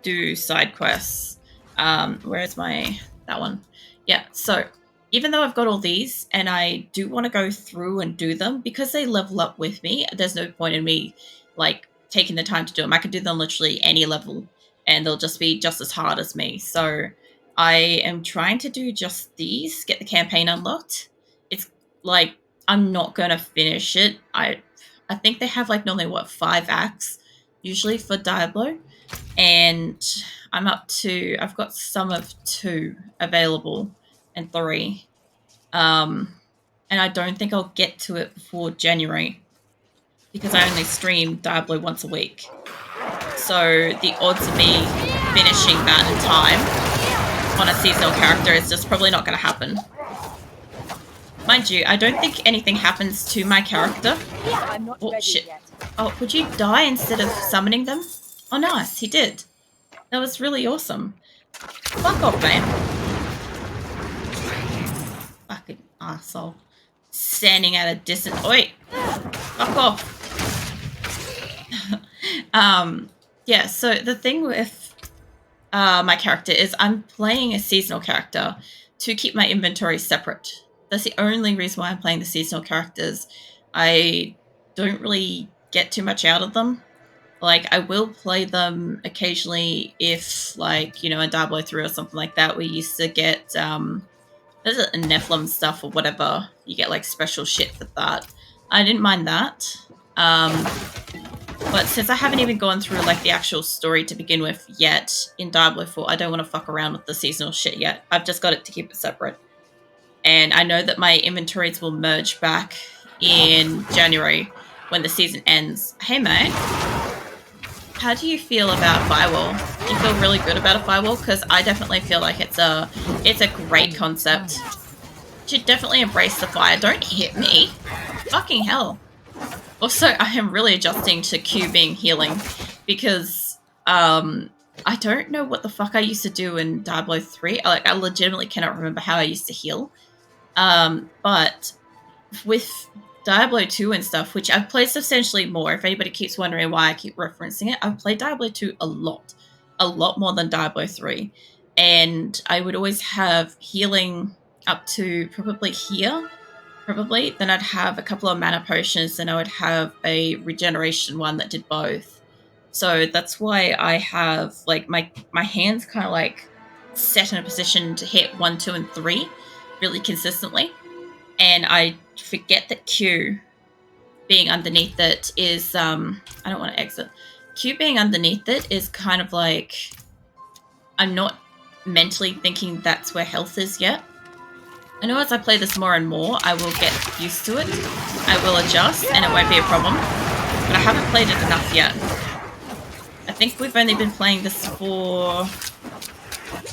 do side quests. Where's that one? Yeah, so even though I've got all these and I do want to go through and do them, because they level up with me, there's no point in me like taking the time to do them. I could do them literally any level and they'll just be just as hard as me. So I am trying to do just these, get the campaign unlocked. It's like I'm not gonna finish it. I think they have like normally 5 acts usually for Diablo, and I've got some of 2 available and 3. And I don't think I'll get to it before January because I only stream Diablo once a week. So the odds of me finishing that in time on a seasonal character is just probably not going to happen. Mind you, I don't think anything happens to my character. Yeah, I'm not ready shit. Yet. Oh, would you die instead of summoning them? Oh, nice, he did. That was really awesome. Fuck off, man. Fucking asshole. Standing at a distance. Oi! Fuck off. Yeah, so the thing with my character is I'm playing a seasonal character to keep my inventory separate. That's the only reason why I'm playing the seasonal characters. I don't really get too much out of them. Like, I will play them occasionally if, like, you know, in Diablo 3 or something like that, we used to get, there's a Nephilim stuff or whatever. You get, like, special shit for that. I didn't mind that. But since I haven't even gone through, like, the actual story to begin with yet in Diablo 4, I don't want to fuck around with the seasonal shit yet. I've just got it to keep it separate. And I know that my inventories will merge back in January when the season ends. Hey, mate. How do you feel about Firewall? Do you feel really good about a Firewall? Because I definitely feel like it's a great concept. You should definitely embrace the fire. Don't hit me. Fucking hell. Also, I am really adjusting to Q being healing because I don't know what the fuck I used to do in Diablo 3. Like, I legitimately cannot remember how I used to heal. But with Diablo 2 and stuff, which I've played substantially more, if anybody keeps wondering why I keep referencing it, I've played Diablo 2 a lot more than Diablo 3. And I would always have healing up to probably here, then I'd have a couple of mana potions, and I would have a regeneration one that did both. So that's why I have, like, my hands kind of, like, set in a position to hit 1, 2, and 3 really consistently. And I forget that Q being underneath it is, I don't want to exit. Q being underneath it is kind of like, I'm not mentally thinking that's where health is yet. I know as I play this more and more, I will get used to it. I will adjust and it won't be a problem. But I haven't played it enough yet. I think we've only been playing this for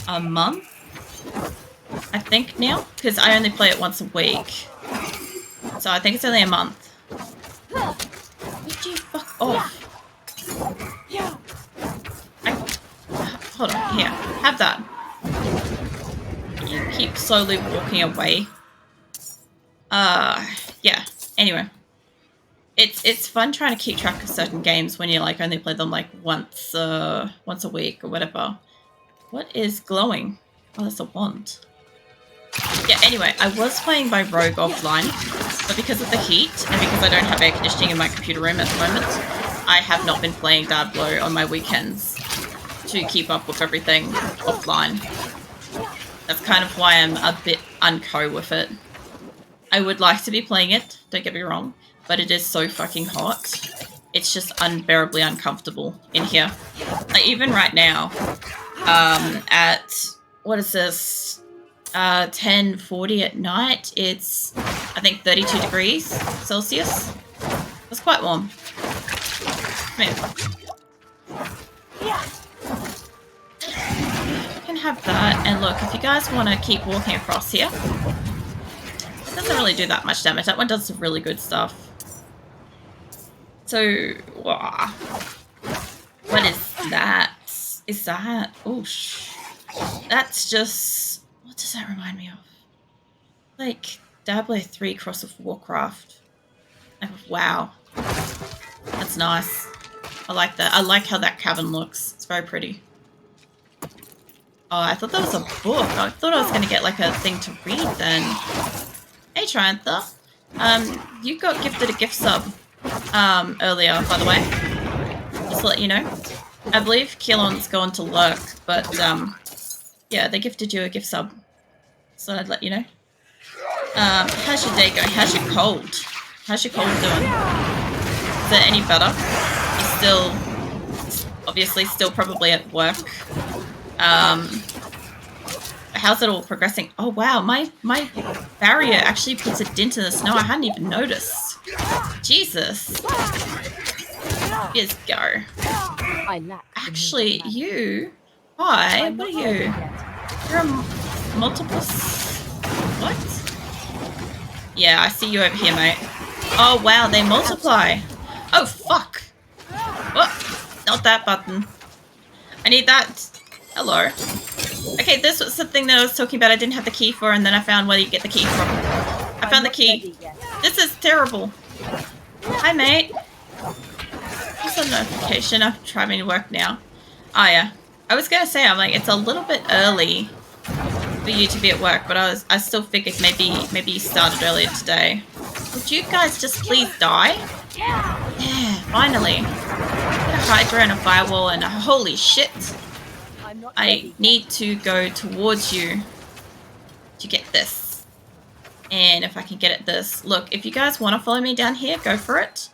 a month, I think now, because I only play it once a week. So I think it's only a month. Would you fuck off? Hold on, here, have that. You keep slowly walking away. Yeah, anyway. It's fun trying to keep track of certain games when you, like, only play them, like, once a week or whatever. What is glowing? Oh, that's a wand. Yeah, anyway, I was playing by Rogue offline, but because of the heat and because I don't have air conditioning in my computer room at the moment, I have not been playing Diablo on my weekends to keep up with everything offline. That's kind of why I'm a bit unco with it. I would like to be playing it, don't get me wrong, but it is so fucking hot. It's just unbearably uncomfortable in here. Like, even right now, at, what is this, 10:40 at night, it's, I think, 32 degrees Celsius. That's quite warm. Come here. Yeah. You can have that, and look, if you guys want to keep walking across here, it doesn't really do that much damage. That one does some really good stuff. So, wow. What is that? Is that? Oh, that's just... What does that remind me of? Like, Diablo 3 cross with Warcraft. Wow. That's nice. I like that. I like how that cavern looks. It's very pretty. Oh, I thought that was a book. I thought I was going to get like a thing to read then. Hey, Triantha. You got gifted a gift sub earlier, by the way. Just to let you know. I believe Keelan's gone to lurk, but yeah, they gifted you a gift sub. So I'd let you know. How's your day going? How's your cold? How's your cold doing? Is it any better? You're still, obviously, still probably at work. How's it all progressing? Oh wow, my barrier actually puts a dent in the snow. I hadn't even noticed. Jesus. Yes, go. Actually, you. Hi, what are you? You're a multiple. What? Yeah, I see you over here, mate. Oh wow, they multiply. Oh fuck. Oh, not that button. I need that. Hello. Okay, this was the thing that I was talking about I didn't have the key for, and then I found where you get the key from. I found the key. This is terrible. Hi, mate. Just a notification. I'm trying to work now. Oh, yeah. I was going to say, I'm like, it's a little bit early for you to be at work, but I still figured maybe you started earlier today. Would you guys just please die? Yeah, finally. Get a Hydra and a firewall and holy shit. I need to go towards you to get this. And if I can get at this. Look, if you guys want to follow me down here, go for it.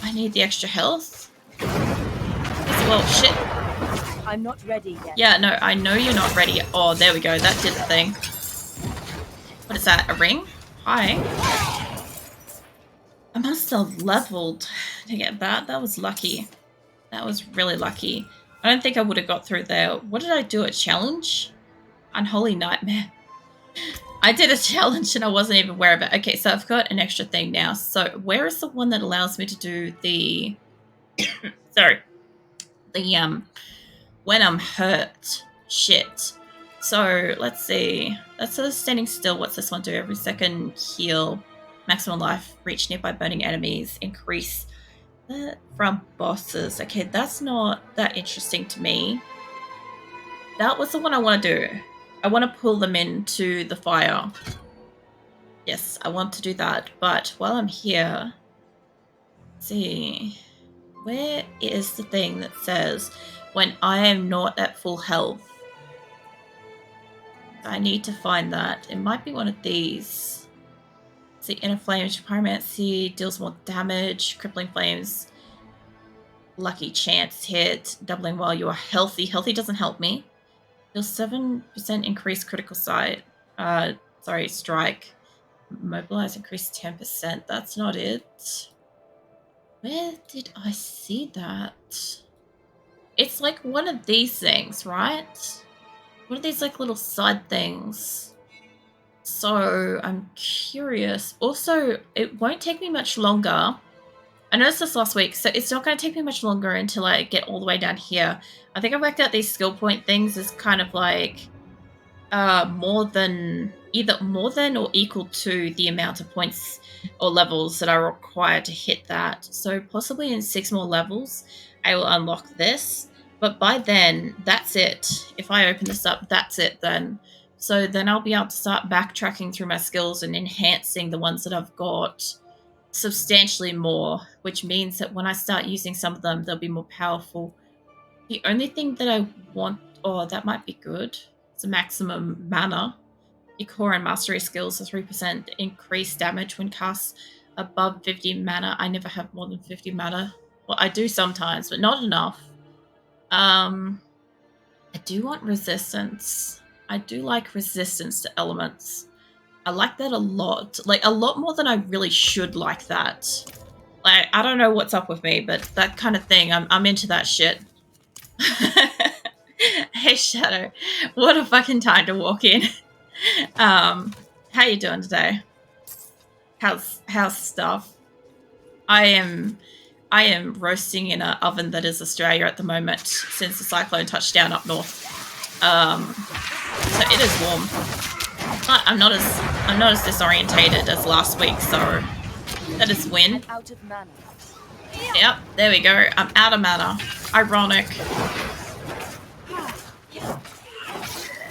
I need the extra health. Well, shit. I'm not ready yet. Yeah, no, I know you're not ready. Oh, there we go. That did the thing. What is that? A ring? Hi. I must have leveled to get that. That was lucky. That was really lucky. I don't think I would have got through there. What did I do? A challenge? Unholy Nightmare. I did a challenge and I wasn't even aware of it. Okay, so I've got an extra thing now. So where is the one that allows me to do the... Sorry. The, when I'm hurt shit. So let's see. That's sort of standing still. What's this one do? Every second heal. Maximum life. Reach nearby burning enemies. Increase from bosses. Okay, that's not that interesting to me. That was the one I want to do. I want to pull them into the fire. Yes, I want to do that. But while I'm here, let's see, where is the thing that says when I am not at full health? I need to find that. It might be one of these. See, inner flames, pyromancy deals more damage, crippling flames, lucky chance hit, doubling while you are healthy. Healthy doesn't help me. Deals 7% increased critical strike. Mobilize increased 10%. That's not it. Where did I see that? It's like one of these things, right? One of these like little side things. So I'm curious. Also, it won't take me much longer. I noticed this last week, so it's not going to take me much longer until I get all the way down here. I think I worked out these skill point things as kind of like either more than or equal to the amount of points or levels that I require to hit that. So possibly in 6 more levels, I will unlock this. But by then, that's it. If I open this up, that's it then. So then I'll be able to start backtracking through my skills and enhancing the ones that I've got substantially more, which means that when I start using some of them, they'll be more powerful. The only thing that I want, that might be good, it's a maximum mana. Your core and mastery skills are 3% increased damage when cast above 50 mana. I never have more than 50 mana. Well, I do sometimes, but not enough. I do want resistance. I do like resistance to elements. I like that a lot. Like, a lot more than I really should like that. Like, I don't know what's up with me, but that kind of thing, I'm into that shit. Hey, Shadow. What a fucking time to walk in. How you doing today? How's stuff? I am roasting in an oven that is Australia at the moment since the cyclone touched down up north. So it is warm. But I'm not as disorientated as last week, so that is win. Out of mana. Yep, there we go. I'm out of mana. Ironic.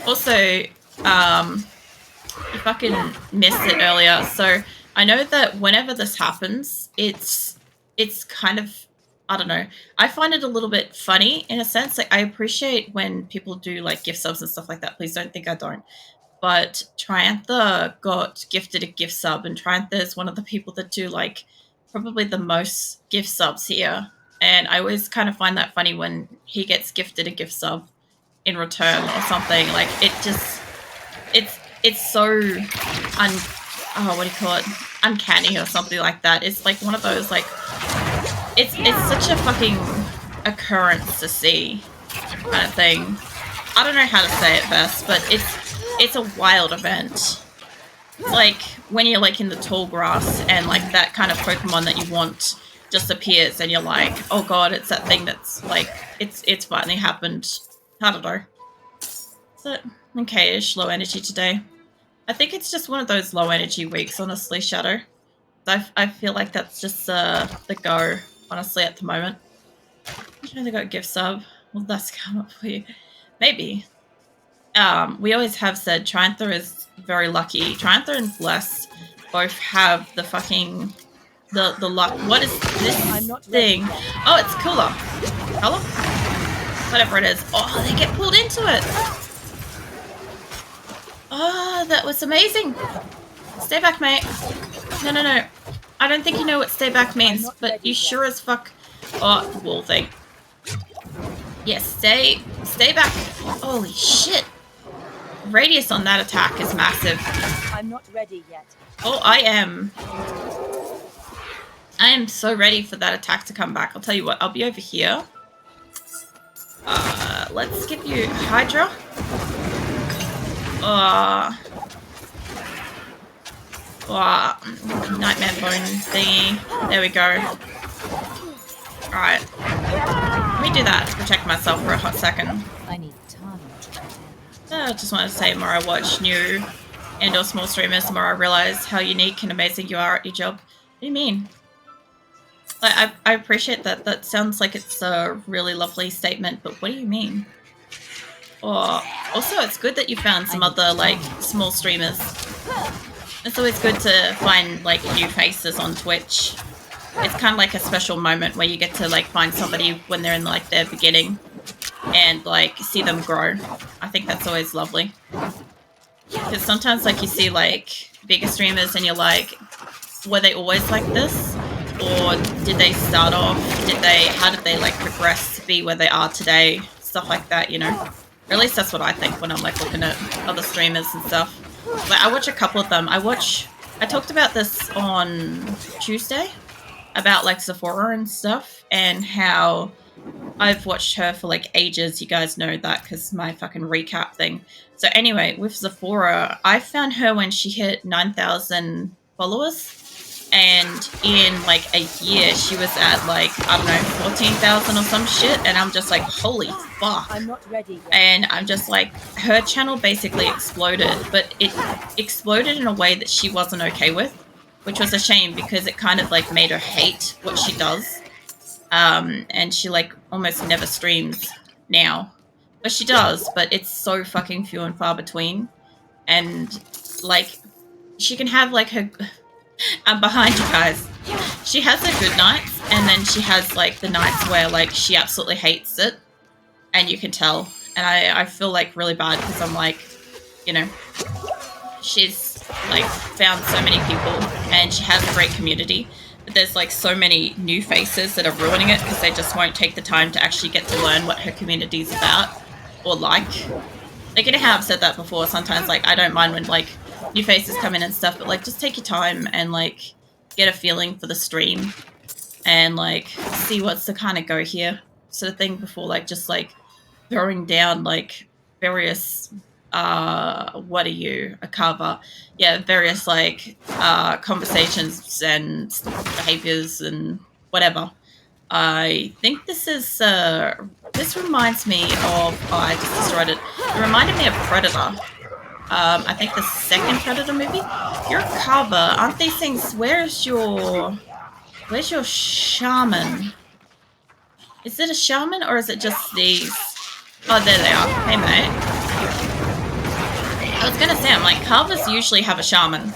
Also, you fucking missed it earlier. So I know that whenever this happens, it's kind of, I don't know. I find it a little bit funny in a sense. Like I appreciate when people do like gift subs and stuff like that. Please don't think I don't. But Triantha got gifted a gift sub, and Triantha is one of the people that do like probably the most gift subs here. And I always kind of find that funny when he gets gifted a gift sub in return or something. Like it just, it's so what do you call it? Uncanny or something like that. It's like one of those like, it's such a fucking occurrence to see kind of thing. I don't know how to say it best, but it's a wild event. Like when you're like in the tall grass and like that kind of Pokemon that you want just appears and you're like, oh god, it's that thing that's like it's finally happened. I don't know. So okay-ish low energy today. I think it's just one of those low energy weeks, honestly, Shadow. I feel like that's just the go, honestly, at the moment. I'm trying to go gift sub. Will that's come up for you? Maybe. We always have said Triantha is very lucky. Triantha and Bless both have the fucking the luck. What is this thing? Oh, it's cooler. Color? Whatever it is. Oh, they get pulled into it. Oh, that was amazing. Stay back, mate. No. I don't think you know what stay back means, but you sure as fuck. Oh, wall thing. Yes, stay back. Holy shit. Radius on that attack is massive. I'm not ready yet. Oh, I am. I am so ready for that attack to come back. I'll tell you what, I'll be over here. Let's give you Hydra. Nightmare bone thingy. There we go. Alright. Let me do that to protect myself for a hot second. I need time. I just wanted to say, the more I watch new and or small streamers, the more I realize how unique and amazing you are at your job. What do you mean? Like, I appreciate that. That sounds like it's a really lovely statement, but what do you mean? Oh, also, it's good that you found some other, like, small streamers. It's always good to find, like, new faces on Twitch. It's kind of like a special moment where you get to, like, find somebody when they're in, like, their beginning and, like, see them grow. I think that's always lovely. Because sometimes, like, you see, like, bigger streamers and you're like, were they always like this? Or did they start off, how did they, like, progress to be where they are today? Stuff like that, you know? Or at least that's what I think when I'm, like, looking at other streamers and stuff. Like, I watch a couple of them. I talked about this on Tuesday, about, like, Sephora and stuff, and how I've watched her for, like, ages. You guys know that because my fucking recap thing. So anyway, with Sephora, I found her when she hit 9,000 followers. And in, like, a year, she was at, like, I don't know, 14,000 or some shit. And I'm just like, holy fuck. I'm not ready yet. And I'm just like, her channel basically exploded. But it exploded in a way that she wasn't okay with. Which was a shame because it kind of, like, made her hate what she does. And she, like, almost never streams now. But she does, but it's so fucking few and far between. And, like, she can have, like, her... I'm behind you guys. She has her good nights, and then she has, like, the nights where, like, she absolutely hates it. And you can tell. And I feel, like, really bad because I'm like, you know, she's, like, found so many people, and she has a great community. But there's, like, so many new faces that are ruining it because they just won't take the time to actually get to learn what her community's about or like. Like, you know how I've said that before, sometimes, like, I don't mind when, like, new faces come in and stuff, but, like, just take your time and, like, get a feeling for the stream and, like, see what's the kind of go here sort of thing before, like, just, like, throwing down, like, various, what are you, a cover? Yeah, various, like, conversations and behaviors and whatever. I think this is, this reminds me of, oh, I just destroyed it. It reminded me of Predator. I think the second Predator movie. You're a carver. Aren't these things? Where's your shaman? Is it a shaman or is it just these? Oh, there they are. Hey, mate. I was gonna say, I'm like, carvers usually have a shaman.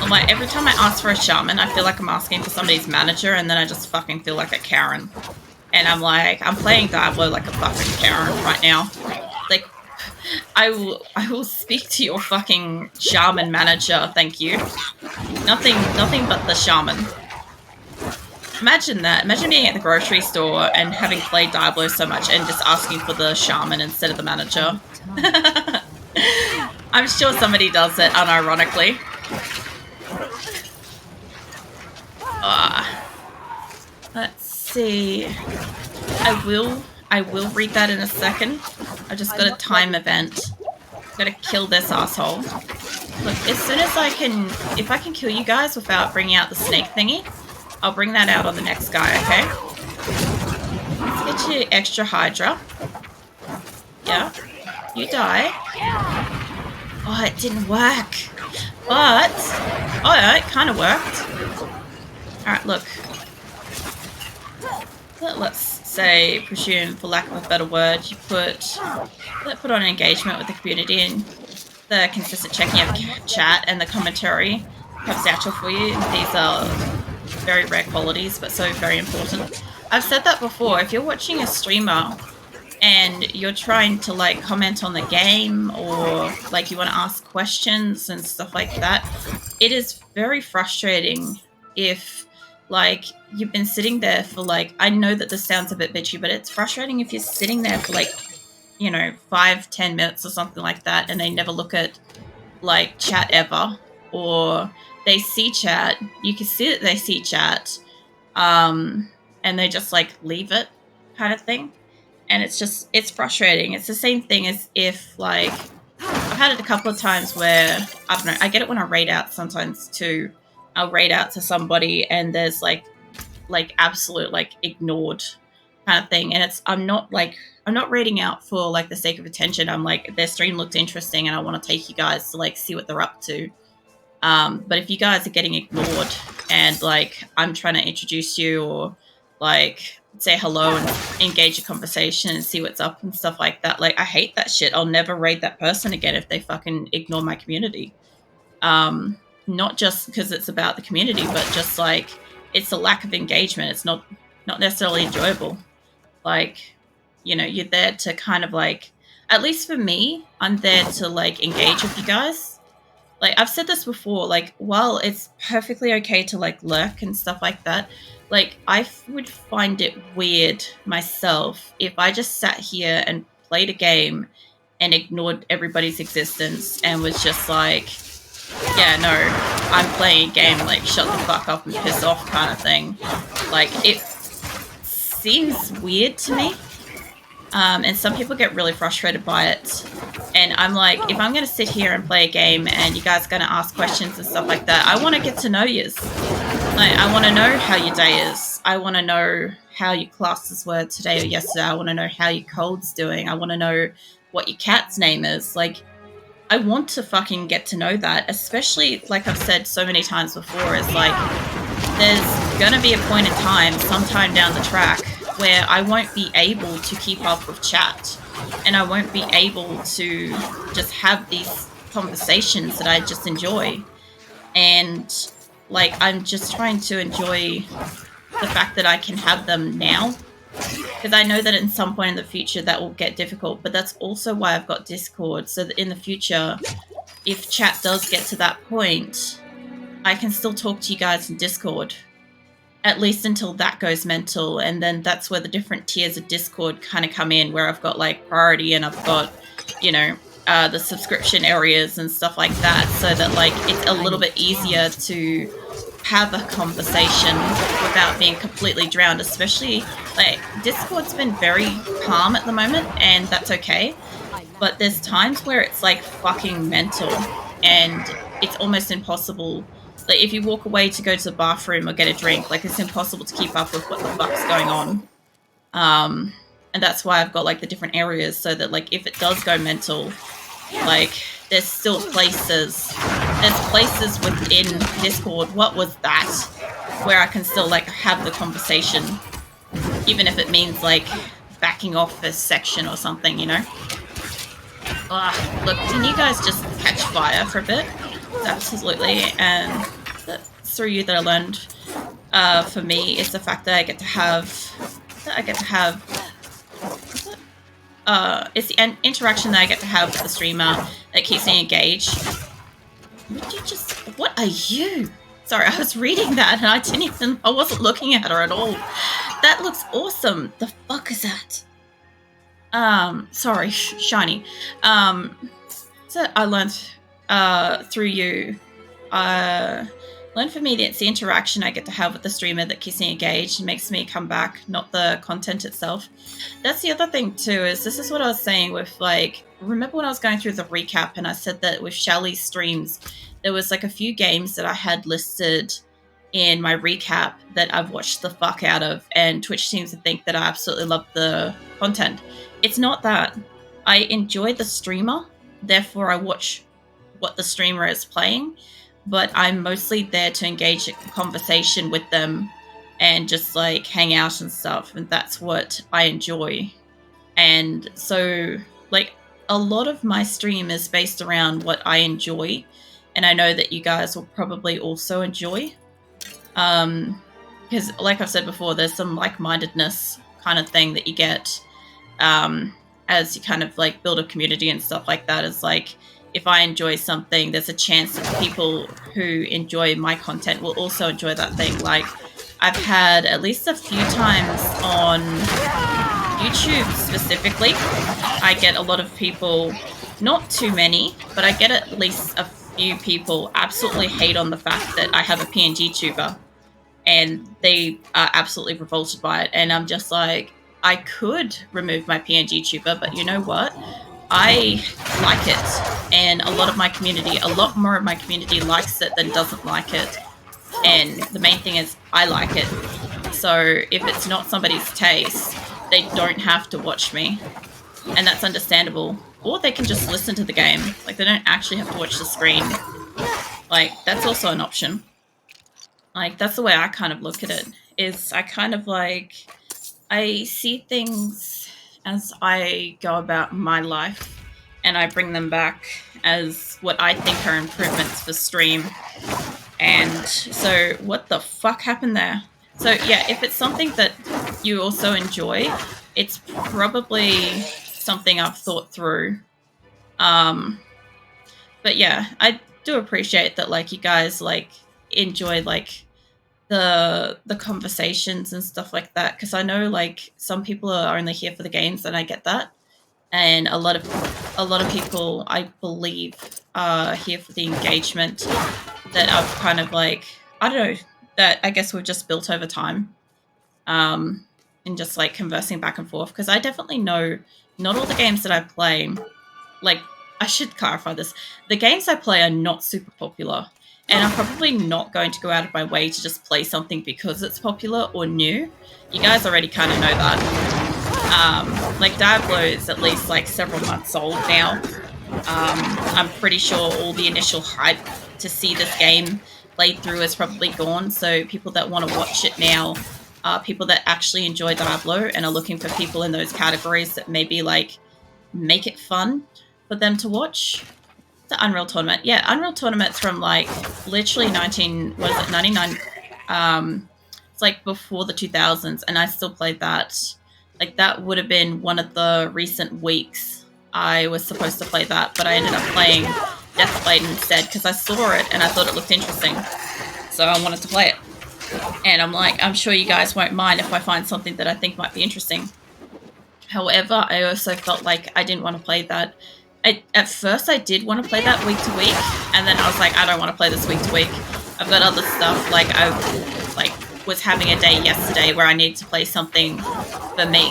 I'm like, every time I ask for a shaman, I feel like I'm asking for somebody's manager, and then I just fucking feel like a Karen. And I'm like, I'm playing Diablo like a fucking Karen right now. Like, I will speak to your fucking shaman manager, thank you. Nothing but the shaman. Imagine that. Imagine being at the grocery store and having played Diablo so much and just asking for the shaman instead of the manager. I'm sure somebody does it unironically. Let's see. I will read that in a second. I just got a time event. Gotta kill this asshole. Look, as soon as I can, if I can kill you guys without bringing out the snake thingy, I'll bring that out on the next guy, okay? Let's get you extra Hydra. Yeah. You die. Oh, it didn't work. But, oh yeah, it kind of worked. Alright, look. Let's say, presume, for lack of a better word, you put on engagement with the community, and the consistent checking of chat and the commentary comes natural for you. These are very rare qualities, but so very important. I've said that before. If you're watching a streamer and you're trying to like comment on the game, or like you want to ask questions and stuff like that, it is very frustrating if like you've been sitting there for like, I know that this sounds a bit bitchy, but it's frustrating if you're sitting there for like, you know, 5-10 minutes or something like that, and they never look at like chat ever, or they see chat, you can see that they see chat, and they just like leave it, kind of thing. And it's frustrating. It's the same thing as if like, I've had it a couple of times where, I don't know, I get it when I raid out sometimes too. I'll raid out to somebody and there's like absolute like ignored kind of thing, and I'm not raiding out for like the sake of attention. I'm like, their stream looked interesting and I want to take you guys to like see what they're up to. But if you guys are getting ignored and like I'm trying to introduce you or like say hello and engage a conversation and see what's up and stuff like that, like I hate that shit. I'll never raid that person again if they fucking ignore my community. Not just because it's about the community, but just like it's a lack of engagement. It's not necessarily enjoyable. Like, you know, you're there to kind of like, at least for me, I'm there to like engage with you guys. Like I've said this before, like while it's perfectly okay to like lurk and stuff like that, like I would find it weird myself if I just sat here and played a game and ignored everybody's existence and was just like, yeah, no, I'm playing a game, like shut the fuck up and piss off kind of thing. Like it seems weird to me. And some people get really frustrated by it. And I'm like, if I'm going to sit here and play a game and you guys are going to ask questions and stuff like that, I want to get to know yous. Like, I want to know how your day is. I want to know how your classes were today or yesterday. I want to know how your cold's doing. I want to know what your cat's name is. Like, I want to fucking get to know that, especially, like I've said so many times before, is like, there's going to be a point in time, sometime down the track, where I won't be able to keep up with chat, and I won't be able to just have these conversations that I just enjoy. And like, I'm just trying to enjoy the fact that I can have them now, because I know that at some point in the future that will get difficult. But that's also why I've got Discord, so that in the future, if chat does get to that point, I can still talk to you guys in Discord, at least until that goes mental. And then that's where the different tiers of Discord kind of come in, where I've got like priority and I've got, you know, the subscription areas and stuff like that, so that like it's a little bit easier to have a conversation without being completely drowned. Especially like Discord's been very calm at the moment, and that's okay, but there's times where it's like fucking mental and it's almost impossible. Like if you walk away to go to the bathroom or get a drink, like it's impossible to keep up with what the fuck's going on. And that's why I've got like the different areas, so that like if it does go mental, like there's still places within Discord, what was that, where I can still like have the conversation, even if it means like backing off a section or something, you know. Look, can you guys just catch fire for a bit? Absolutely. And that's through you that I learned. For me, is the fact that I get to have. It's the interaction that I get to have with the streamer that keeps me engaged. What are you? Sorry, I was reading that and I wasn't looking at her at all. That looks awesome. The fuck is that? Sorry, shiny. So I learned, through you, learned for me that it's the interaction I get to have with the streamer that keeps me engaged and makes me come back, not the content itself. That's the other thing too, is this is what I was saying with, like, remember when I was going through the recap and I said that with Shelly's streams, there was like a few games that I had listed in my recap that I've watched the fuck out of, and Twitch seems to think that I absolutely love the content. It's not that. I enjoy the streamer, therefore I watch what the streamer is playing, but I'm mostly there to engage in conversation with them and just like hang out and stuff, and that's what I enjoy. And so, like, a lot of my stream is based around what I enjoy, and I know that you guys will probably also enjoy. Because like I've said before, there's some like-mindedness kind of thing that you get as you kind of like build a community and stuff like that. Is like, if I enjoy something, there's a chance that people who enjoy my content will also enjoy that thing. Like, I've had at least a few times on YouTube specifically, I get a lot of people, not too many, but I get at least a few people absolutely hate on the fact that I have a PNG tuber, and they are absolutely revolted by it. And I'm just like, I could remove my PNG tuber, but you know what? I like it, and a lot more of my community likes it than doesn't like it. And the main thing is, I like it. So if it's not somebody's taste, they don't have to watch me, and that's understandable. Or they can just listen to the game. Like, they don't actually have to watch the screen. Like, that's also an option. Like, that's the way I kind of look at it. Is I kind of like, I see things as I go about my life, and I bring them back as what I think are improvements for stream. And so, what the fuck happened there? So yeah, if it's something that you also enjoy, it's probably something I've thought through. But yeah, I do appreciate that, like, you guys like enjoy like the conversations and stuff like that, because I know like some people are only here for the games, and I get that. And a lot of people, I believe, are here for the engagement that I've kind of like, I don't know, that I guess we've just built over time, and just like conversing back and forth. Because I definitely know not all the games that I play, like, I should clarify this, the games I play are not super popular, and I'm probably not going to go out of my way to just play something because it's popular or new. You guys already kind of know that. Like, Diablo is at least like several months old now. I'm pretty sure all the initial hype to see this game played through is probably gone. So people that want to watch it now are people that actually enjoy Diablo and are looking for people in those categories that maybe like make it fun for them to watch. The Unreal Tournament. Yeah, Unreal Tournament's from like literally 99? It's like before the 2000s, and I still played that. Like, that would have been one of the recent weeks I was supposed to play that, but I ended up playing Deathblade instead because I saw it and I thought it looked interesting. So I wanted to play it. And I'm like, I'm sure you guys won't mind if I find something that I think might be interesting. However, I also felt like I didn't want to play that. At first, I did want to play that week to week, and then I was like, I don't want to play this week to week. I've got other stuff. Like, I was having a day yesterday where I needed to play something for me,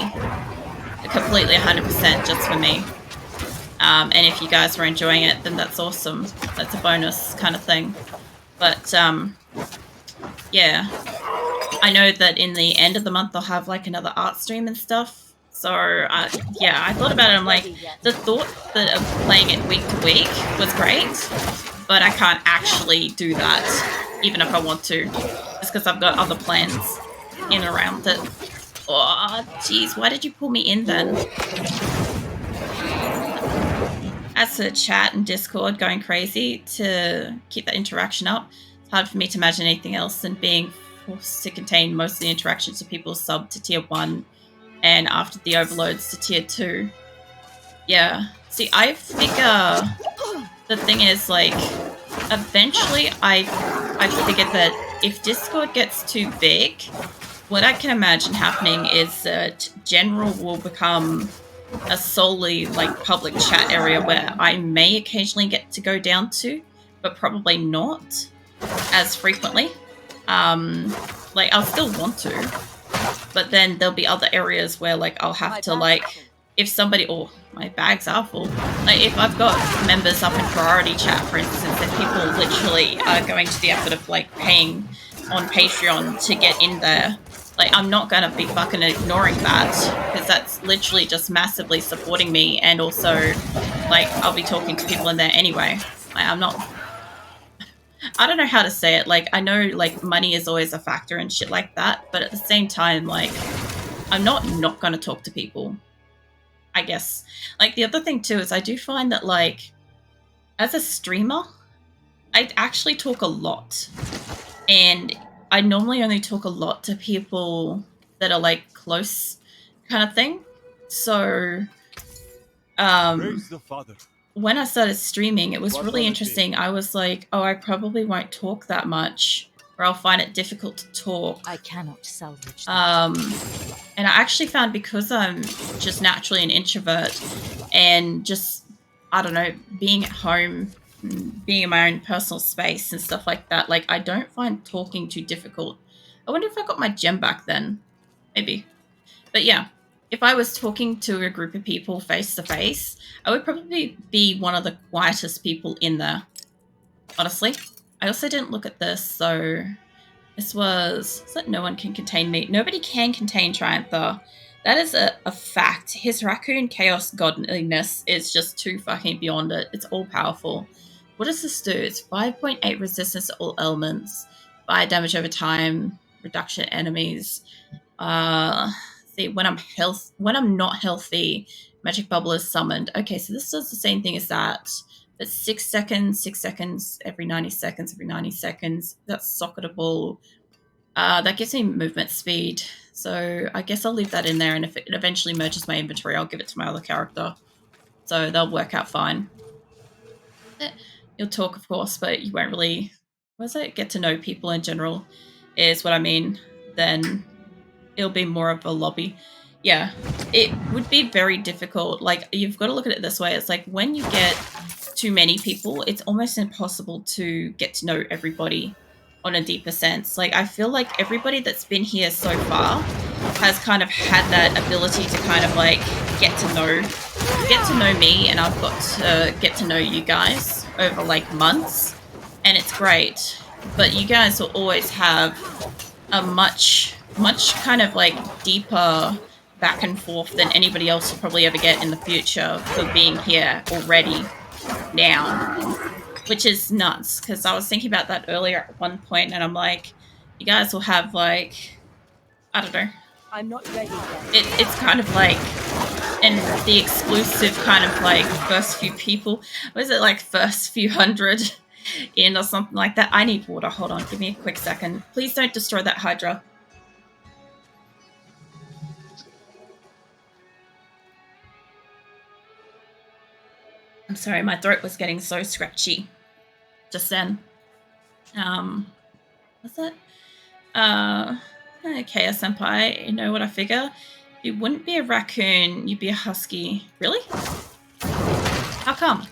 completely 100% just for me. And if you guys were enjoying it, then that's awesome. That's a bonus kind of thing. But yeah, I know that in the end of the month I'll have like another art stream and stuff. So yeah, I thought about it. I'm like, the thought of playing it week to week was great, but I can't actually do that, even if I want to, just because I've got other plans in and around it. Oh, jeez, why did you pull me in then? has to chat and Discord going crazy to keep that interaction up. It's hard for me to imagine anything else than being forced to contain most of the interactions of people sub to tier 1 and after the overloads to tier 2. Yeah. See, I figure the thing is, like, eventually I figured that if Discord gets too big, what I can imagine happening is that General will become a solely, like, public chat area where I may occasionally get to go down to, but probably not as frequently. Like, I'll still want to, but then there'll be other areas where, like, I'll have to, like, if somebody, oh, my bags are full. Like, if I've got members up in priority chat, for instance, and people literally are going to the effort of, like, paying on Patreon to get in there, like, I'm not going to be fucking ignoring that, because that's literally just massively supporting me, and also, like, I'll be talking to people in there anyway. Like, I'm not... I don't know how to say it. Like, I know, like, money is always a factor and shit like that, but at the same time, like, I'm not going to talk to people, I guess. Like, the other thing, too, is I do find that, like, as a streamer, I actually talk a lot. And I normally only talk a lot to people that are, like, close kind of thing. So, when I started streaming, it was really interesting. I was like, oh, I probably won't talk that much, or I'll find it difficult to talk. I cannot salvage that. And I actually found, because I'm just naturally an introvert and just, I don't know, being at home, being in my own personal space and stuff like that, like, I don't find talking too difficult. I wonder if I got my gem back then. Maybe. But yeah, if I was talking to a group of people face to face, I would probably be one of the quietest people in there, honestly. I also didn't look at this, so this was that no one can contain me. Nobody can contain Trianther. That is a fact. His raccoon chaos godliness is just too fucking beyond it. It's all powerful. What does this do? It's 5.8 resistance to all elements, 5 damage over time, reduction enemies. See, when I'm not healthy, magic bubble is summoned. Okay, so this does the same thing as that. It's 6 seconds, every 90 seconds, That's socketable. That gives me movement speed. So I guess I'll leave that in there, and if it eventually merges my inventory, I'll give it to my other character. So they'll work out fine. You'll talk, of course, but you won't really, get to know people in general, is what I mean. Then it'll be more of a lobby. Yeah, it would be very difficult. Like, you've got to look at it this way. It's like, when you get too many people, it's almost impossible to get to know everybody on a deeper sense. Like, I feel like everybody that's been here so far has kind of had that ability to kind of, like, get to know me, and I've got to get to know you guys over, like, months, and it's great. But you guys will always have a much kind of, like, deeper back and forth than anybody else will probably ever get in the future for being here already now, which is nuts, because I was thinking about that earlier at one point, and I'm like, you guys will have, like, I don't know. I'm not ready yet. It's kind of like, and the exclusive kind of, like, first few people, was it like first few hundred in or something like that? I need water. Hold on, give me a quick second. Please don't destroy that Hydra. I'm sorry, my throat was getting so scratchy just then. What's that? Okay, Senpai, you know what I figure? You wouldn't be a raccoon, you'd be a husky. Really? How come?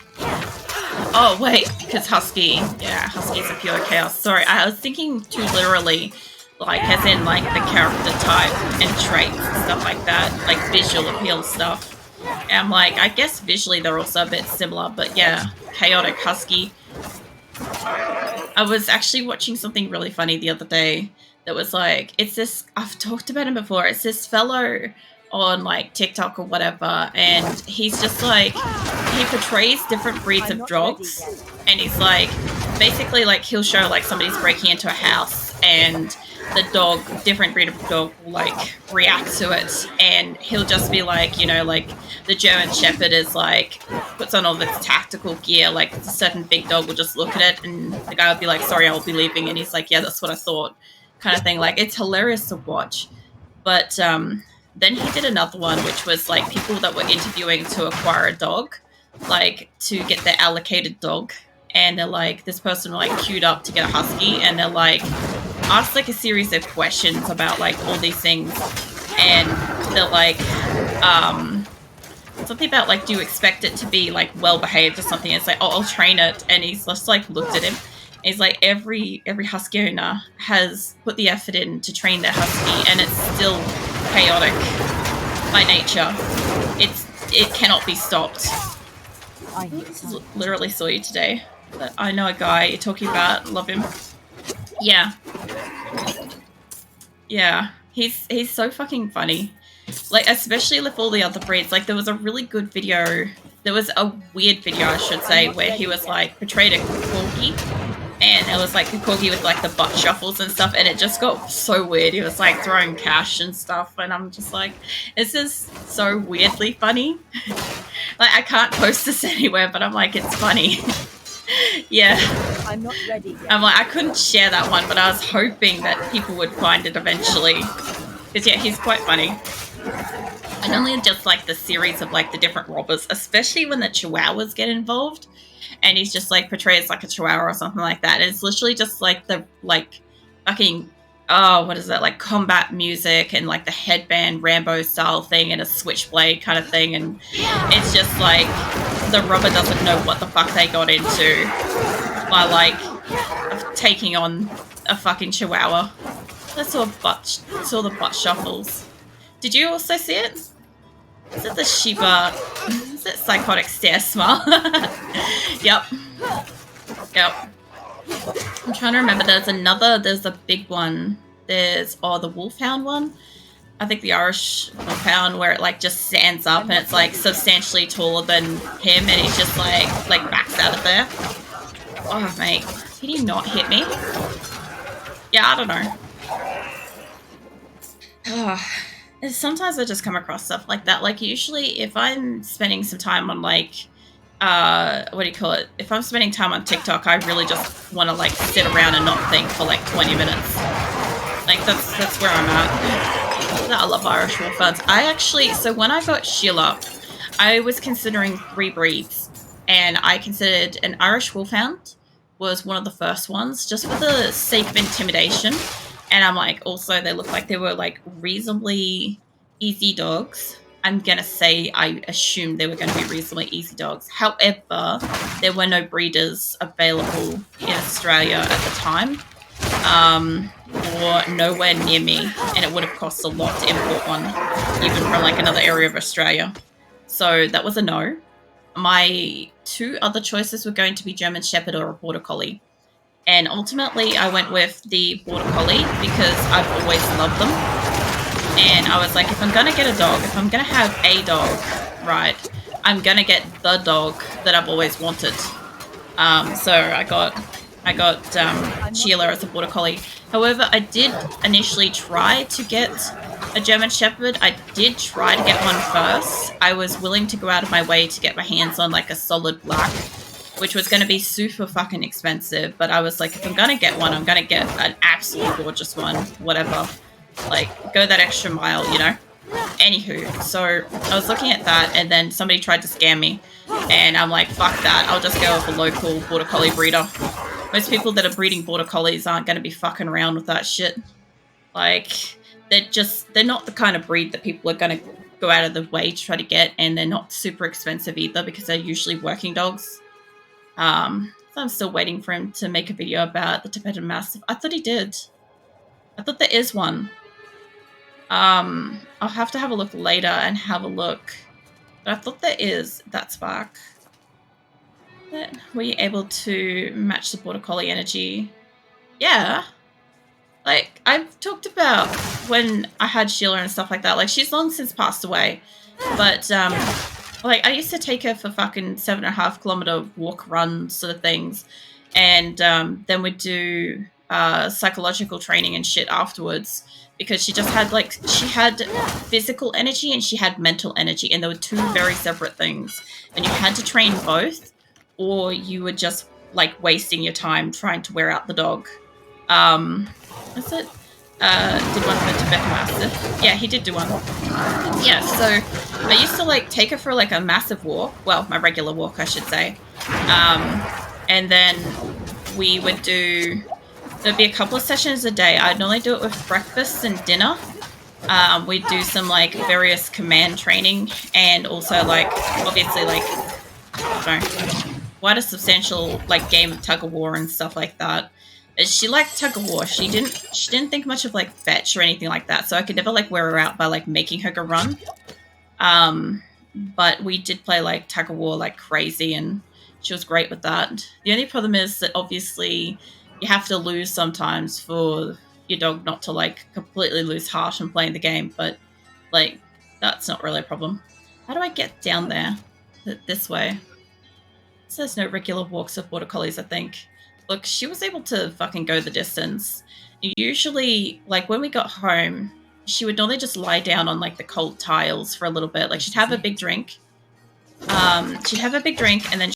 Oh, wait, because husky. Yeah, husky is a pure chaos. Sorry, I was thinking too literally, like, as in, like, the character type and traits and stuff like that, like visual appeal stuff. And I'm like, I guess visually they're also a bit similar, but yeah, chaotic husky. I was actually watching something really funny the other day that was like, it's this, I've talked about him before, it's this fellow on, like, TikTok or whatever, and he's just like, he portrays different breeds of dogs, and he's like, basically, like, he'll show, like, somebody's breaking into a house, and the dog, different breed of dog, will like react to it, and he'll just be like, you know, like the German Shepherd is like puts on all of its tactical gear, like a certain big dog will just look at it, and the guy will be like, "Sorry, I'll be leaving," and he's like, "Yeah, that's what I thought," kind of thing. Like it's hilarious to watch, but then he did another one, which was like people that were interviewing to acquire a dog, like to get their allocated dog. And they're like, this person like queued up to get a husky, and they're like, asked like a series of questions about like all these things. And they're like, something about like, do you expect it to be like well behaved or something? It's like, oh, I'll train it. And he's just like looked at him. He's like, every husky owner has put the effort in to train their husky, and it's still chaotic by nature. It cannot be stopped. I literally saw you today. But I know a guy you're talking about. Love him. Yeah. Yeah. He's so fucking funny. Like, especially with all the other breeds. Like, there was a really good video. There was a weird video, I should say, where he was like portrayed a corgi. And it was like a corgi with like the butt shuffles and stuff, and it just got so weird. He was like throwing cash and stuff, and I'm just like, this is so weirdly funny. Like, I can't post this anywhere, but I'm like, it's funny. Yeah. I'm not ready yet. I'm like, I couldn't share that one, but I was hoping that people would find it eventually. Because yeah, he's quite funny. And only just like the series of like the different robbers, especially when the chihuahuas get involved. And he's just like portrays like a chihuahua or something like that. And it's literally just like the like fucking what is that, like combat music and like the headband Rambo style thing and a switchblade kind of thing, and it's just like the robber doesn't know what the fuck they got into by like taking on a fucking chihuahua. I saw the butt shuffles. Did you also see it? Is it the Shiba? Is it psychotic stare smile? Yep. I'm trying to remember. There's a big one. There's the Wolfhound one. I think the Irish Wolfhound, where it like just stands up and it's like substantially taller than him, and he's just like backs out of there. Oh mate, did he not hit me? Yeah, I don't know. Sometimes I just come across stuff like that. Like usually if I'm spending some time on like what do you call it? If I'm spending time on TikTok, I really just want to like sit around and not think for like 20 minutes. Like that's where I'm at. I love Irish Wolfhounds. So when I got Sheila, I was considering 3 breeds, and I considered an Irish Wolfhound was one of the first ones, just for the sake of intimidation. And I'm like, also they look like they were like reasonably easy dogs. I'm gonna say I assumed they were going to be reasonably easy dogs. However, there were no breeders available in Australia at the time, or nowhere near me, and it would have cost a lot to import one, even from like another area of Australia. So that was a no. My 2 other choices were going to be German Shepherd or a Border Collie. And ultimately, I went with the Border Collie because I've always loved them. And I was like, if I'm going to get a dog, if I'm going to have a dog, right, I'm going to get the dog that I've always wanted. So I got Sheila as a Border Collie. However, I did initially try to get a German Shepherd. I did try to get one first. I was willing to go out of my way to get my hands on like a solid black, which was going to be super fucking expensive. But I was like, if I'm going to get one, I'm going to get an absolutely gorgeous one, whatever. Like, go that extra mile, you know? Anywho, so I was looking at that, and then somebody tried to scam me. And I'm like, fuck that. I'll just go with a local Border Collie breeder. Most people that are breeding Border Collies aren't going to be fucking around with that shit. Like, they're not the kind of breed that people are going to go out of the way to try to get, and they're not super expensive either because they're usually working dogs. So I'm still waiting for him to make a video about the Tibetan Mastiff. I thought he did. I thought there is one. I'll have to have a look later and have a look. But I thought there is that spark. But were you able to match the Border Collie energy? Yeah. Like, I've talked about when I had Sheila and stuff like that. Like, she's long since passed away. But, like, I used to take her for fucking 7.5 kilometer walk run sort of things. And then we'd do psychological training and shit afterwards, because she just had like, she had physical energy and she had mental energy, and there were two very separate things, and you had to train both, or you were just like wasting your time trying to wear out the dog. Is it? Did one for Tibetan Mastiff? Yeah, he did do one. Yeah, so I used to like take her for like a massive walk. Well, my regular walk, I should say. And then we would do, there'd be a couple of sessions a day. I'd normally do it with breakfast and dinner. We'd do some like various command training, and also like obviously like, sorry, quite a substantial like game of tug of war and stuff like that. She liked tug of war. She didn't think much of like fetch or anything like that, so I could never like wear her out by like making her go run. But we did play like tug of war like crazy, and she was great with that. The only problem is that obviously you have to lose sometimes for your dog not to like completely lose heart in playing the game, but like that's not really a problem. How do I get down there? This way. It says no regular walks of border collies, I think. Look, she was able to fucking go the distance. Usually, like when we got home, she would normally just lie down on like the cold tiles for a little bit. Like she'd have a big drink. And then